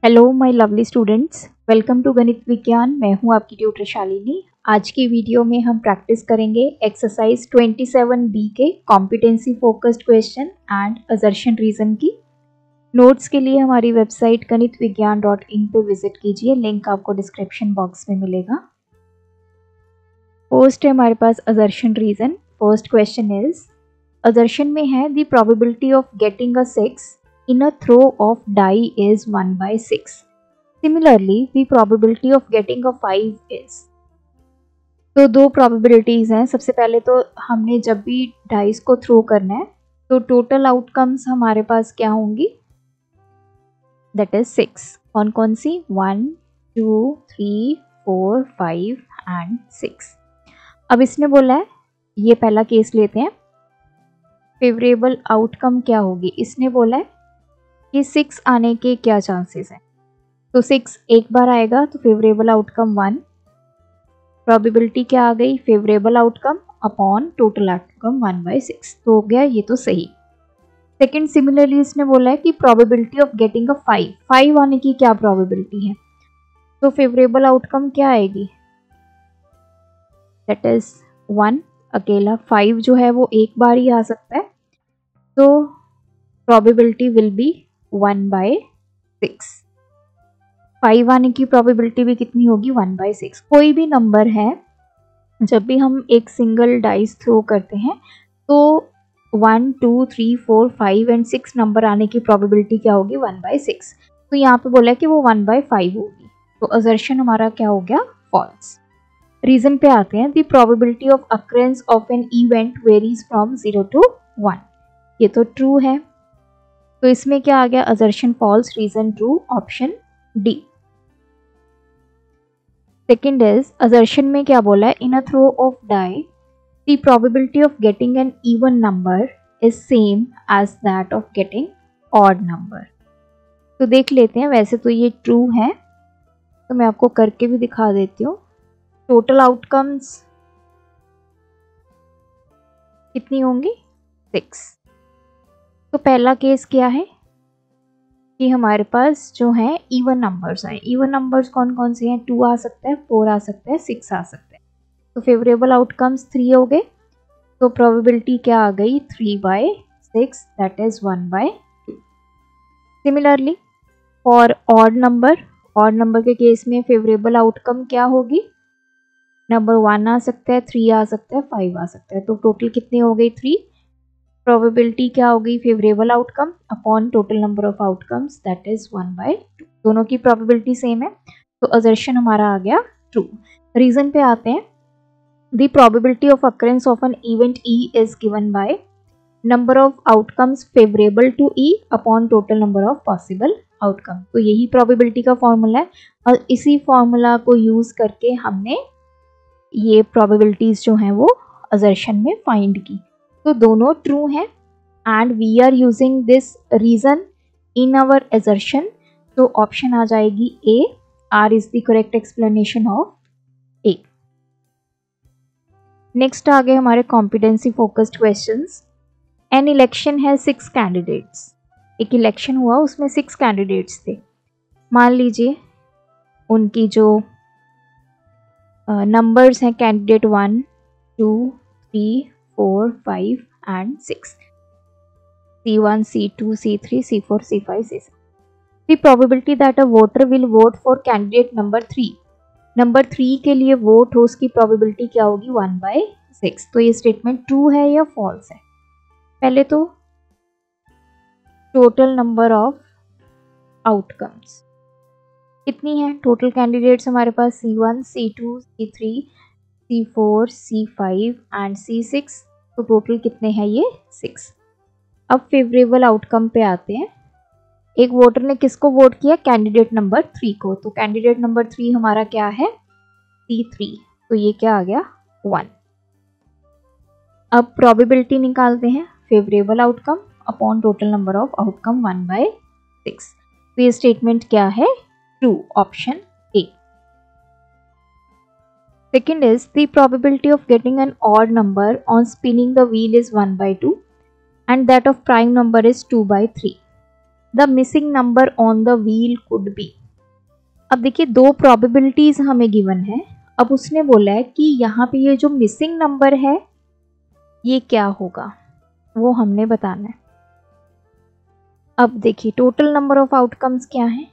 Hello my lovely students, welcome to Ganit Vigyan. मैं हूं आपकी ट्यूटर शालिनी। आज की वीडियो में हम प्रैक्टिस करेंगे एक्सरसाइज 27B के competency focused question and assertion reason की। नोट्स के लिए हमारी वेबसाइट ganitviggyan.in पे विजिट कीजिए, लिंक आपको डिस्क्रिप्शन बॉक्स में मिलेगा। फर्स्ट है हमारे पास assertion reason. First question is, assertion में है the probability of getting a 6 in a throw of die is 1/6. Similarly, the probability of getting a 5 is. तो दो probabilities हैं। सबसे पहले तो हमने जब भी डाइस को थ्रो करना है तो टोटल आउटकम्स हमारे पास क्या होंगी, दैट इज 6। कौन कौन सी? 1 2 3 4 5 एंड 6। अब इसने बोला है, ये पहला केस लेते हैं, फेवरेबल आउटकम क्या होगी। इसने बोला है कि 6 आने के क्या चांसेस हैं। तो 6 एक बार आएगा तो फेवरेबल आउटकम 1। प्रोबेबिलिटी क्या आ गई? Favourable outcome upon total outcome 1/6। तो हो गया ये तो सही। सेकंड, सिमिलरली इसने बोला है कि प्रोबेबिलिटी ऑफ गेटिंग अ 5 आने की क्या प्रोबेबिलिटी है। तो फेवरेबल आउटकम क्या आएगी, दैट इज 1 अकेला। 5 जो है वो एक बार ही आ सकता है, तो प्रोबेबिलिटी विल बी 1/6। 5 आने की प्रोबेबिलिटी भी कितनी होगी? 1/6। कोई भी नंबर है, जब भी हम एक सिंगल डाइस थ्रो करते हैं तो 1 2 3 4 5 एंड 6 नंबर आने की प्रोबेबिलिटी क्या होगी? 1/6। तो यहाँ पे बोला है कि वो 1/5 होगी। तो असर्शन हमारा क्या हो गया? फॉल्स। रीजन पे आते हैं, the probability of occurrence of an event varies from 0 to 1। ये तो ट्रू है, तो इसमें क्या आ गया? Assertion false, reason true, option D. Second is, assertion में क्या बोला है? In a throw of die the probability of getting an even number is same as that of getting odd number. तो देख लेते हैं, वैसे तो ये ट्रू है, तो मैं आपको करके भी दिखा देती हूँ। टोटल आउटकम्स कितनी होंगी? 6। तो पहला केस क्या है कि हमारे पास जो है इवन नंबर्स हैं। इवन नंबर्स कौन कौन से हैं? 2 आ सकता है, 4 आ सकता है, 6 आ सकता है। तो फेवरेबल आउटकम्स 3 हो गए, तो प्रोबेबिलिटी क्या आ गई? 3/6, that is 1/2। Similarly for odd number के केस में फेवरेबल आउटकम क्या होगी? नंबर 1 आ सकता है, 3 आ सकता है, 5 आ सकता है। तो टोटल कितनी हो गई? 3। प्रोबेबिलिटी क्या हो गई? Favourable outcome upon total number of outcomes, that is 1/2। दोनों की प्रोबेबिलिटी सेम है, तो असर्शन हमारा आ गया ट्रू। रीजन पे आते हैं, the probability of occurrence of an event E is given by number of outcomes favourable to E upon total number of possible outcome. तो यही प्रोबेबिलिटी का फॉर्मूला है, और इसी फॉर्मूला को यूज करके हमने ये प्रोबेबिलिटीज जो हैं वो असर्शन में फाइंड की। तो दोनों ट्रू हैं and we are using this reason in our assertion. तो ऑप्शन आ जाएगी A. R is the correct explanation of A. Next आ गए हमारे competency focused questions. An election है 6 कैंडिडेट्स। एक इलेक्शन हुआ, उसमें 6 कैंडिडेट्स थे। मान लीजिए उनकी जो नंबर्स हैं, candidate 1 2 3 4 5 and 6, C1 C2 C3 C4 C5 C6. The probability that a voter will vote for candidate number 3, number 3 के लिए वोट हो, उसकी प्रोबेबिलिटी क्या होगी? 1/6। तो ये स्टेटमेंट ट्रू है या फॉल्स है? पहले तो टोटल नंबर ऑफ आउटकम्स कितनी है? टोटल कैंडिडेट्स हमारे पास C1 C2 C3 C4 C5 and C6। तो टोटल कितने हैं? ये 6। अब फेवरेबल आउटकम पे आते हैं। एक वोटर ने किसको वोट किया? कैंडिडेट नंबर 3 को। तो कैंडिडेट नंबर 3 हमारा क्या है? C3। तो ये क्या आ गया? 1। अब प्रोबेबिलिटी निकालते हैं, favourable outcome upon total number of outcome 1/6। तो ये स्टेटमेंट क्या है? True, option A. Second is, the probability of getting an odd number on spinning the wheel is 1/2 and that of prime number is 2/3. The missing number on the wheel could be. अब देखिए दो probabilities हमें given है। अब उसने बोला है कि यहाँ पे ये जो मिसिंग नंबर है ये क्या होगा, वो हमने बताना है। अब देखिए टोटल नंबर ऑफ आउटकम्स क्या है,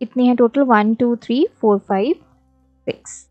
कितनी है टोटल, 1 2 3 4 5 6।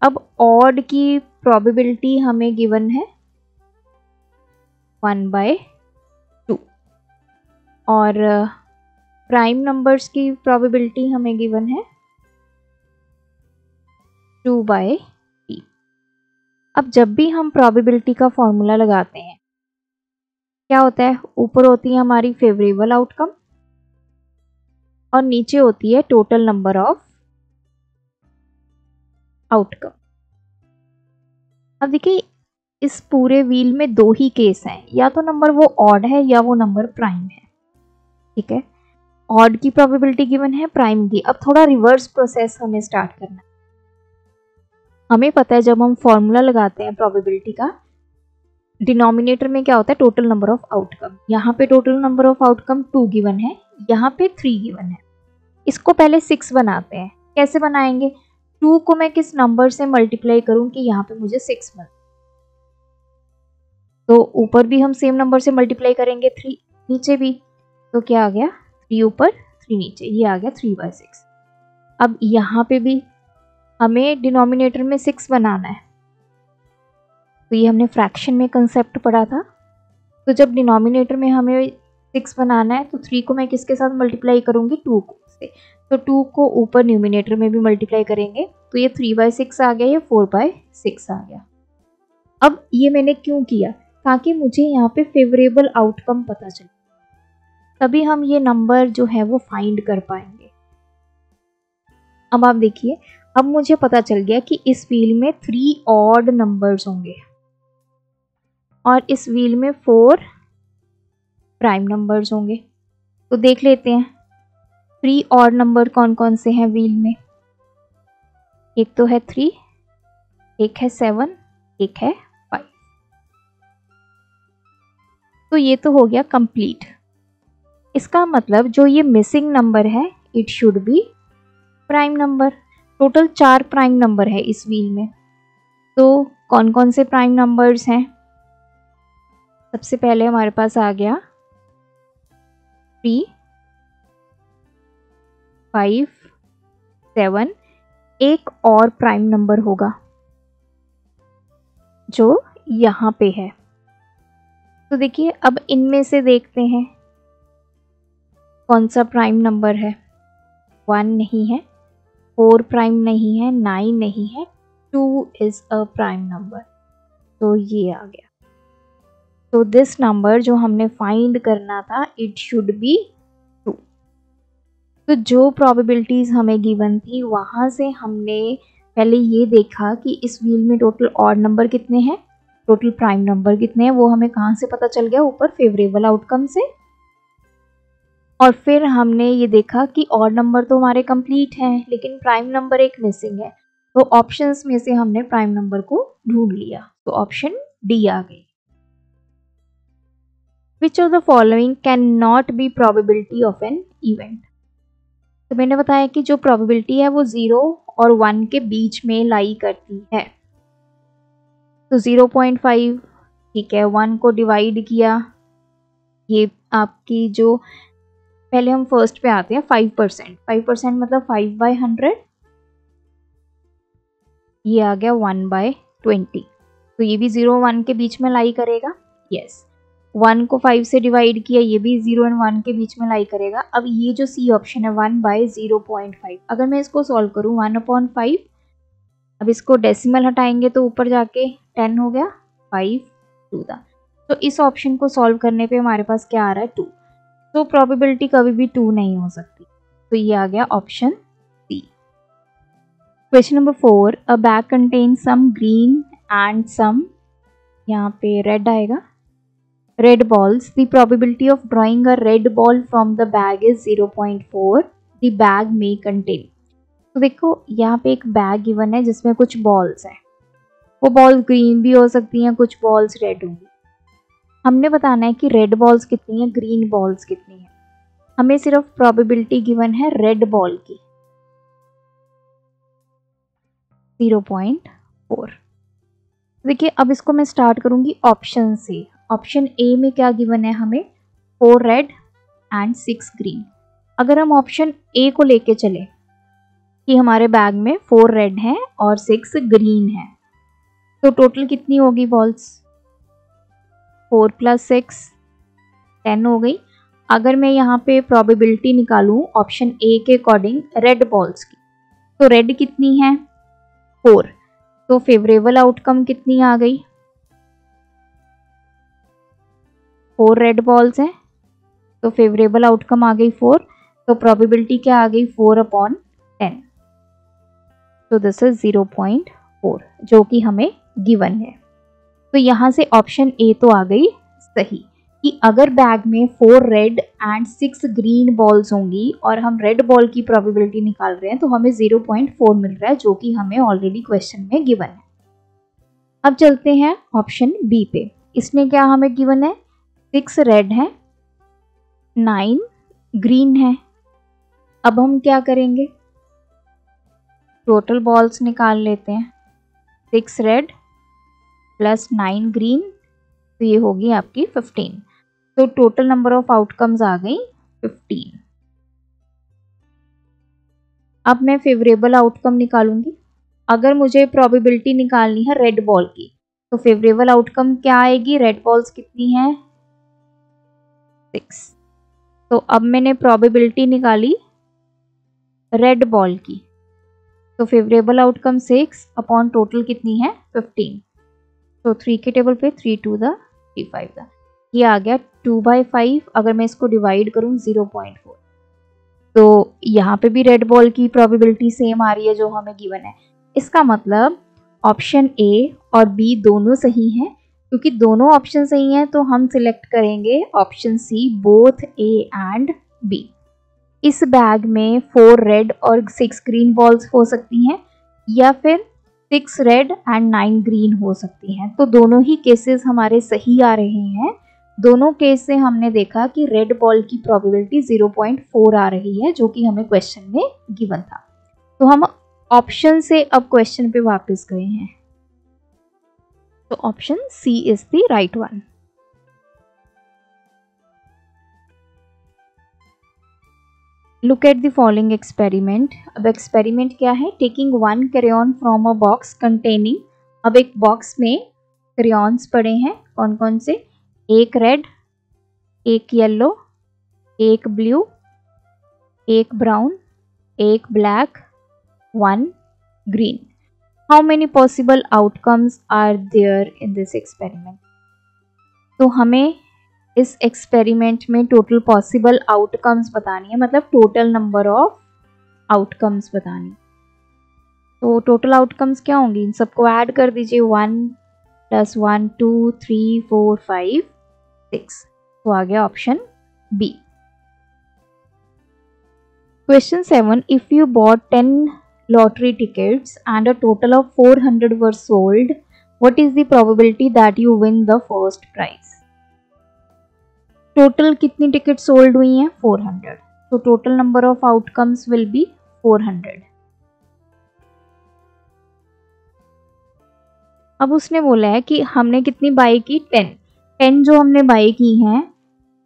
अब ऑड की प्रोबेबिलिटी हमें गिवन है 1/2 और प्राइम नंबर्स की प्रोबेबिलिटी हमें गिवन है 2/3। अब जब भी हम प्रोबेबिलिटी का फॉर्मूला लगाते हैं क्या होता है, ऊपर होती है हमारी फेवरेबल आउटकम और नीचे होती है टोटल नंबर ऑफ आउटकम। अब देखिए इस पूरे व्हील में दो ही केस हैं, या तो नंबर वो ऑड है या वो नंबर प्राइम है। ठीक है, ऑड की प्रोबेबिलिटी गिवन है, प्राइम की। अब थोड़ा रिवर्स प्रोसेस हमें स्टार्ट करना है। हमें पता है जब हम फॉर्मूला लगाते हैं प्रोबेबिलिटी का, डिनोमिनेटर में क्या होता है, टोटल नंबर ऑफ आउटकम। यहाँ पे total number of outcome 2 given है, यहाँ पे 3 गिवन है। इसको पहले 6 बनाते हैं। कैसे बनाएंगे, 2 को मैं किस नंबर से मल्टीप्लाई करूं कि यहाँ पे मुझे 6 मिले, तो ऊपर भी हम सेम नंबर से मल्टीप्लाई करेंगे 3, नीचे भी, तो क्या आ गया 3 ऊपर 3 नीचे, ये आ गया 3/6। अब यहाँ पे भी हमें डिनोमिनेटर में 6 बनाना है, तो ये हमने फ्रैक्शन में कंसेप्ट पढ़ा था। तो जब डिनोमिनेटर में हमें 6 बनाना है तो 3 को मैं किसके साथ मल्टीप्लाई करूंगी, 2 से, तो 2 को ऊपर न्यूमिनेटर में भी मल्टीप्लाई करेंगे, तो ये 3/6 आ गया, ये 4/6 आ गया। अब ये मैंने क्यों किया, ताकि मुझे यहाँ पे फेवरेबल आउटकम पता चले, तभी हम ये नंबर जो है वो फाइंड कर पाएंगे। अब आप देखिए, अब मुझे पता चल गया कि इस व्हील में 3 ऑड नंबर्स होंगे और इस व्हील में 4 प्राइम नंबर्स होंगे। तो देख लेते हैं 3 ऑड नंबर कौन कौन से हैं व्हील में। एक तो है 3, एक है 7, एक है 5। तो ये तो हो गया कंप्लीट। इसका मतलब जो ये मिसिंग नंबर है it should be prime number. Total 4 prime number है इस व्हील में। तो कौन कौन से प्राइम नंबर्स हैं, सबसे पहले हमारे पास आ गया 3 5 7। एक और प्राइम नंबर होगा जो यहाँ पे है। तो देखिए अब इनमें से देखते हैं कौन सा प्राइम नंबर है। 1 नहीं है, 4 प्राइम नहीं है, 9 नहीं है, 2 इज अ प्राइम नंबर। तो ये आ गया। तो दिस नंबर जो हमने फाइंड करना था इट शुड बी 2। तो जो प्रोबेबिलिटीज हमें गिवन थी वहां से हमने पहले ये देखा कि इस व्हील में टोटल ऑड नंबर कितने हैं, टोटल प्राइम नंबर कितने हैं, वो हमें कहाँ से पता चल गया, ऊपर फेवरेबल आउटकम से। और फिर हमने ये देखा कि ऑड नंबर तो हमारे कंप्लीट हैं लेकिन प्राइम नंबर एक मिसिंग है, तो ऑप्शंस में से हमने प्राइम नंबर को ढूंढ लिया, तो ऑप्शन डी आ गई। Which of the following cannot be probability of an event? तो मैंने बताया कि जो प्रोबेबिलिटी है वो 0 और 1 के बीच में लाई करती है। तो 0.5, ठीक है, 1 को डिवाइड किया, ये आपकी जो, पहले हम फर्स्ट पे आते हैं 5%। 5% मतलब 5/100, ये आ गया 1/20। तो ये भी 0 1 के बीच में लाई करेगा, यस। 1 को 5 से डिवाइड किया, ये भी 0 और 1 के बीच में लाई करेगा। अब ये जो सी ऑप्शन है 1/0.5, अगर मैं इसको सॉल्व करूँ 1/5, अब इसको डेसिमल हटाएंगे तो ऊपर जाके 10 हो गया, 5 2 था। तो इस ऑप्शन को सॉल्व करने पे हमारे पास क्या आ रहा है, 2। तो प्रोबेबिलिटी कभी भी 2 नहीं हो सकती, तो ये आ गया option C. Question number 4, a bag contains some green and some, यहाँ पे रेड आएगा, red balls. The probability of drawing a red ball from the bag is 0.4. The bag may contain. तो देखो यहाँ पे एक बैग गिवन है जिसमें कुछ बॉल्स हैं। वो बॉल्स ग्रीन भी हो सकती हैं, कुछ बॉल्स रेड होंगी। हमने बताना है कि रेड बॉल्स कितनी है, ग्रीन बॉल्स कितनी है। हमें सिर्फ प्रोबेबिलिटी गिवन है रेड बॉल की 0.4। देखिए अब इसको मैं स्टार्ट करूंगी ऑप्शन से। ऑप्शन ए में क्या गिवन है हमें, 4 रेड एंड 6 ग्रीन। अगर हम ऑप्शन ए को लेके चले कि हमारे बैग में 4 रेड हैं और 6 ग्रीन है, तो टोटल कितनी होगी बॉल्स, 4 + 6 10 हो गई। अगर मैं यहाँ पे प्रोबेबिलिटी निकालूं ऑप्शन ए के अकॉर्डिंग रेड बॉल्स की, तो रेड कितनी है 4, तो फेवरेबल आउटकम कितनी आ गई, 4 रेड बॉल्स हैं तो फेवरेबल आउटकम आ गई 4, तो प्रोबेबिलिटी क्या आ गई 4/10, तो दिस इज 0.4 जो कि हमें गिवन है। तो यहाँ से ऑप्शन ए तो आ गई सही कि अगर बैग में 4 रेड एंड 6 ग्रीन बॉल्स होंगी और हम रेड बॉल की प्रोबेबिलिटी निकाल रहे हैं तो हमें 0.4 मिल रहा है, जो कि हमें ऑलरेडी क्वेश्चन में गिवन है। अब चलते हैं ऑप्शन बी पे। इसमें क्या हमें गिवन है, 6 रेड है, 9 ग्रीन है। अब हम क्या करेंगे, टोटल बॉल्स निकाल लेते हैं, 6 रेड + 9 ग्रीन, तो ये होगी आपकी 15। तो टोटल नंबर ऑफ आउटकम्स आ गई 15। अब मैं फेवरेबल आउटकम निकालूंगी। अगर मुझे प्रोबेबिलिटी निकालनी है रेड बॉल की, तो फेवरेबल आउटकम क्या आएगी, रेड बॉल्स कितनी है 6, तो अब मैंने प्रोबेबिलिटी निकाली रेड बॉल की, तो फेवरेबल आउटकम 6 टोटल कितनी है 15, तो 3 के टेबल पे 3 2 द 3 5 द, ये आ गया 2/5। अगर मैं इसको डिवाइड करूं 0.4, तो यहाँ पे भी रेड बॉल की प्रोबेबिलिटी सेम आ रही है जो हमें गिवन है। इसका मतलब ऑप्शन ए और बी दोनों सही हैं। क्योंकि दोनों ऑप्शन सही हैं तो हम सिलेक्ट करेंगे option C, both A and B. इस बैग में 4 रेड और 6 ग्रीन बॉल्स हो सकती हैं या फिर 6 रेड एंड 9 ग्रीन हो सकती हैं। तो दोनों ही केसेस हमारे सही आ रहे हैं। दोनों केस से हमने देखा कि रेड बॉल की प्रोबेबिलिटी 0.4 आ रही है, जो कि हमें क्वेश्चन में गिवन था। तो हम ऑप्शन से अब क्वेश्चन पे वापस गए हैं, तो option C is the right one. Look at the following experiment. अब एक्सपेरिमेंट क्या है, taking 1 crayon from a box containing. अब एक बॉक्स में क्रेयॉन्स पड़े हैं, कौन कौन से, एक रेड, एक येलो, एक ब्लू, एक ब्राउन, एक black, 1 green. How many possible outcomes are there in this experiment. तो हमें इस एक्सपेरिमेंट में टोटल पॉसिबल आउटकम्स बतानी है, मतलब टोटल नंबर ऑफ आउटकम्स बतानी। तो टोटल आउटकम्स क्या होंगी, इन सबको ऐड कर दीजिए, 1 + 1 2 3 4 5 6, तो आ गया option B. Question 7, if you bought 10 lottery tickets and a total of 400 were sold, what is the probability that you win the first prize? Total कितनी टिकट सोल्ड हुई हैं 400, तो total number of outcomes will be 400। अब उसने बोला है कि हमने कितनी बाई की 10 जो हमने बाई की हैं,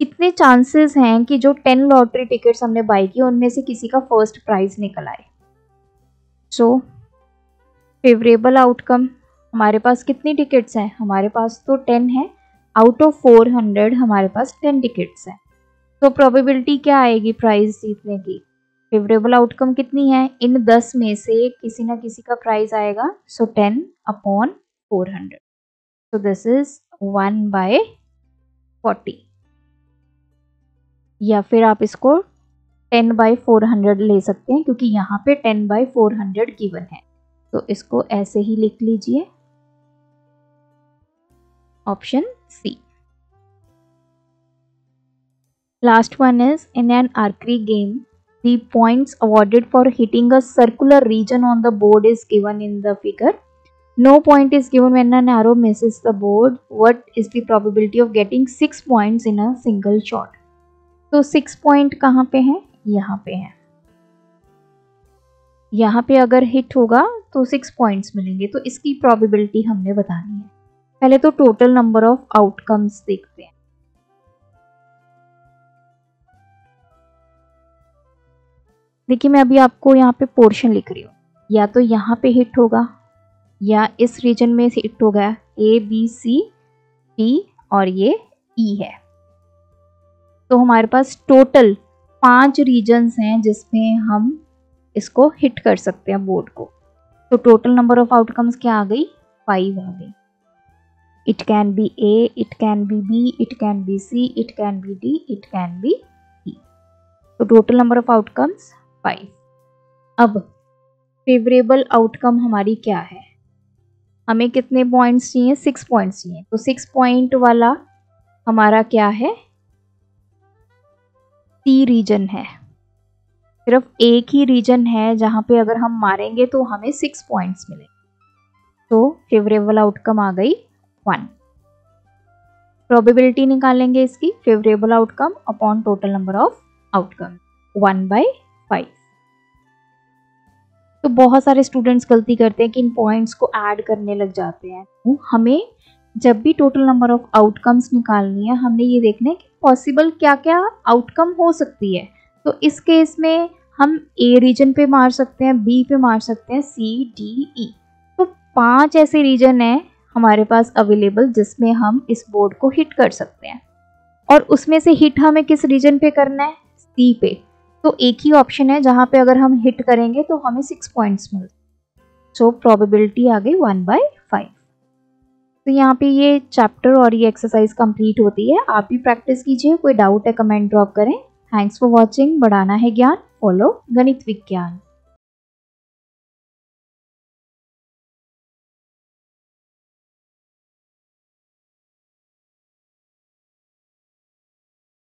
कितने चांसेस हैं कि जो 10 लॉटरी टिकट्स हमने बाई की उनमें से किसी का फर्स्ट प्राइज निकल आए। सो फेवरेबल आउटकम, हमारे पास कितनी टिकट्स हैं, हमारे पास तो 10 है, आउट ऑफ 400 हमारे पास 10 टिकट्स हैं, तो प्रोबेबिलिटी क्या आएगी प्राइज जीतने की, फेवरेबल आउटकम कितनी है, इन 10 में से किसी ना किसी का प्राइज आएगा, सो 10/400, so this is 1/40, या फिर आप इसको 10/400 ले सकते हैं क्योंकि यहाँ पे 10/400 गिवन है, तो इसको ऐसे ही लिख लीजिए, option C. Last one is, in an archery game the points awarded for hitting a circular region on the board is given in the figure. No point is given when an arrow misses the board. What is the probability of getting 6 points in a single shot? तो 6 point कहाँ पे हैं? यहाँ पे हैं। यहाँ पे अगर हिट होगा तो 6 पॉइंट्स मिलेंगे, तो इसकी प्रोबेबिलिटी हमने बतानी है। पहले तो टोटल नंबर ऑफ आउटकम्स देखते हैं। देखिए मैं अभी आपको यहाँ पे पोर्शन लिख रही हूँ, या तो यहाँ पे हिट होगा या इस रीजन में हिट होगा, ए बी सी डी और ये ई है। तो हमारे पास टोटल 5 रीजन्स हैं जिसमें हम इसको हिट कर सकते हैं बोर्ड को। तो टोटल नंबर ऑफ आउटकम्स क्या आ गई? 5 आ गई। It can be A, it can be B, it can be C, it can be D, it can be E. तो टोटल नंबर ऑफ आउटकम्स 5। अब फेवरेबल आउटकम हमारी क्या है? हमें कितने पॉइंट्स चाहिए? 6 पॉइंट्स चाहिए। तो 6 पॉइंट वाला हमारा क्या है? सी रीजन है। सिर्फ एक ही रीजन है जहां पे अगर हम मारेंगे तो हमें 6 पॉइंट्स मिलेंगे। तो फेवरेबल आउटकम आ गई 1। प्रोबेबिलिटी निकालेंगे इसकी, favourable outcome upon total number of outcome, 1/5। तो बहुत सारे स्टूडेंट्स गलती करते हैं कि इन पॉइंट्स को ऐड करने लग जाते हैं। तो हमें जब भी टोटल नंबर ऑफ आउटकम्स निकालनी है, हमने ये देखना है कि पॉसिबल क्या क्या आउटकम हो सकती है। तो इस केस में हम ए रीजन पे मार सकते हैं, बी पे मार सकते हैं, सी डी ई। तो 5 ऐसे रीजन हैं हमारे पास अवेलेबल जिसमें हम इस बोर्ड को हिट कर सकते हैं, और उसमें से हिट हमें किस रीजन पे करना है? सी पे। तो एक ही ऑप्शन है जहां पे अगर हम हिट करेंगे तो हमें 6 पॉइंट्स मिलते हैं। सो प्रोबेबिलिटी आ गई 1/5। तो यहाँ पे ये चैप्टर और ये एक्सरसाइज कंप्लीट होती है। आप भी प्रैक्टिस कीजिए। कोई डाउट है कमेंट ड्रॉप करें। Thanks for watching. बढ़ाना है ज्ञान, फॉलो गणित विज्ञान।